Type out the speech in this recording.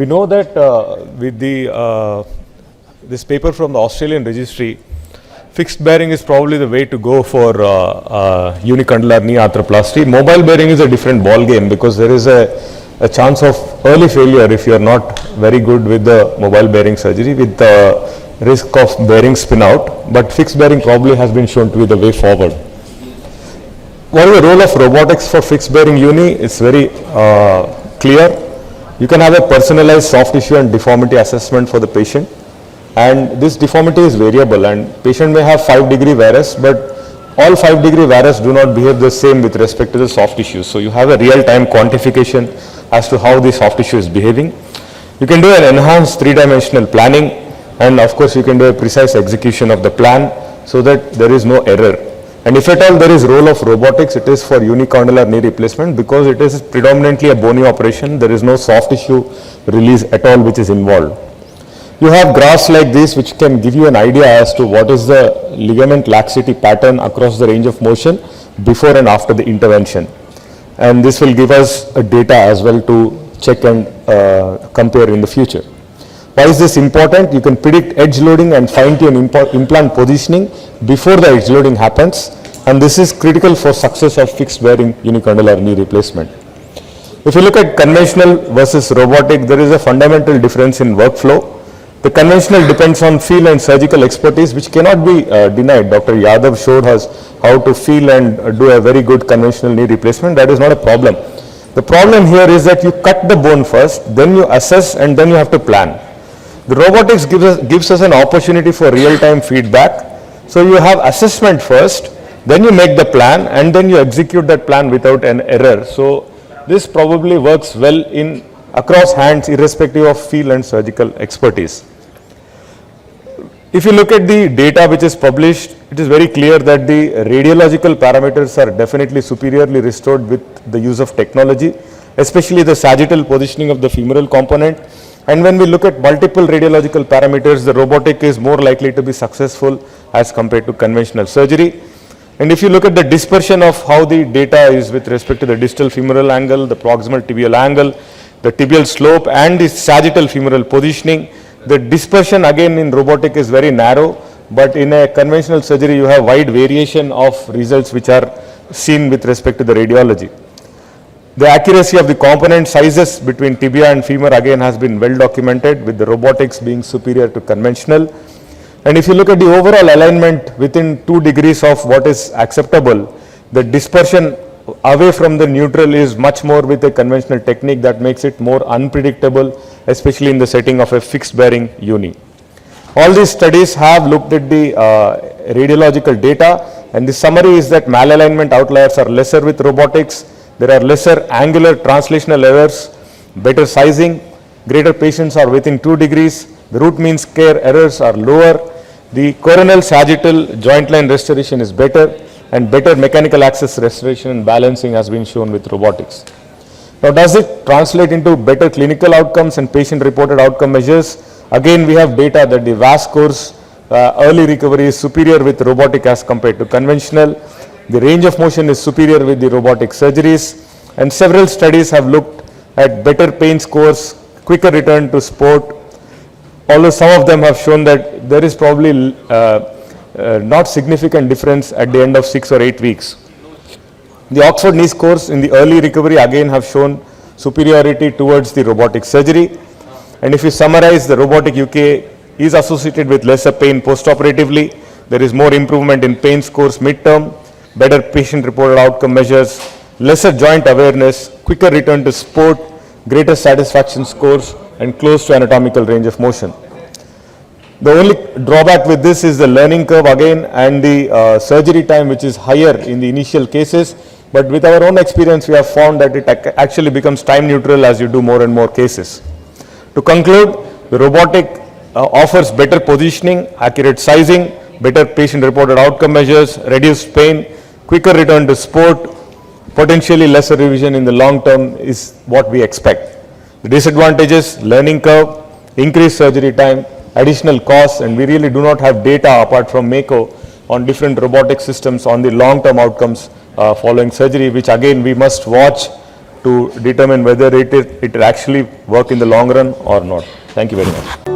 We know that with the this paper from the Australian registry, fixed bearing is probably the way to go for unicondylar knee arthroplasty. Mobile bearing is a different ball game because there is a chance of early failure if you are not very good with the mobile bearing surgery, with the risk of bearing spin out. But fixed bearing probably has been shown to be the way forward. What is the role of robotics for fixed bearing uni? It's very clear. You can have a personalized soft tissue and deformity assessment for the patient, and this deformity is variable, and patient may have 5-degree varus, but all 5-degree varus do not behave the same with respect to the soft tissue. So you have a real-time quantification as to how the soft tissue is behaving. You can do an enhanced 3-dimensional planning, and of course you can do a precise execution of the plan so that there is no error. And if at all there is role of robotics, it is for unicondylar knee replacement because it is predominantly a bony operation. There is no soft tissue release at all which is involved. You have graphs like this which can give you an idea as to what is the ligament laxity pattern across the range of motion before and after the intervention. And this will give us a data as well to check and compare in the future. Why is this important? You can predict edge loading and fine-tune implant positioning before the edge loading happens, and this is critical for success of fixed bearing unicondylar knee replacement. If you look at conventional versus robotic, there is a fundamental difference in workflow. The conventional depends on field and surgical expertise, which cannot be denied. Dr. Yadav showed us how to feel and do a very good conventional knee replacement. That is not a problem. The problem here is that you cut the bone first, then you assess, and then you have to plan. The robotics gives us an opportunity for real-time feedback. So you have assessment first, then you make the plan, and then you execute that plan without an error. So this probably works well in across hands irrespective of field and surgical expertise. If you look at the data which is published, it is very clear that the radiological parameters are definitely superiorly restored with the use of technology, especially the sagittal positioning of the femoral component. And when we look at multiple radiological parameters, the robotic is more likely to be successful as compared to conventional surgery. And if you look at the dispersion of how the data is with respect to the distal femoral angle, the proximal tibial angle, the tibial slope, and the sagittal femoral positioning, the dispersion again in robotic is very narrow, but in a conventional surgery you have wide variation of results which are seen with respect to the radiology. The accuracy of the component sizes between tibia and femur again has been well documented, with the robotics being superior to conventional. And if you look at the overall alignment within 2 degrees of what is acceptable, the dispersion away from the neutral is much more with a conventional technique that makes it more unpredictable, especially in the setting of a fixed bearing uni. All these studies have looked at the radiological data, and the summary is that malalignment outliers are lesser with robotics. There are lesser angular translational errors, better sizing, greater patients are within 2 degrees, the root mean square errors are lower, the coronal sagittal joint line restoration is better, and better mechanical access restoration and balancing has been shown with robotics. Now, does it translate into better clinical outcomes and patient reported outcome measures? Again, we have data that the VAS scores early recovery is superior with robotic as compared to conventional. The range of motion is superior with the robotic surgeries, and several studies have looked at better pain scores, quicker return to sport, although some of them have shown that there is probably not significant difference at the end of 6 or 8 weeks. The Oxford knee scores in the early recovery again have shown superiority towards the robotic surgery, and if you summarize, the robotic UKA is associated with lesser pain postoperatively. There is more improvement in pain scores midterm, better patient reported outcome measures, lesser joint awareness, quicker return to sport, greater satisfaction scores, and close to anatomical range of motion. The only drawback with this is the learning curve again, and the surgery time, which is higher in the initial cases, but with our own experience we have found that it actually becomes time neutral as you do more and more cases. To conclude, the robotic offers better positioning, accurate sizing, better patient reported outcome measures, reduced pain, quicker return to sport, potentially lesser revision in the long term is what we expect. The disadvantages: learning curve, increased surgery time, additional costs, and we really do not have data apart from Mako on different robotic systems on the long term outcomes following surgery, which again we must watch to determine whether it actually work in the long run or not. Thank you very much.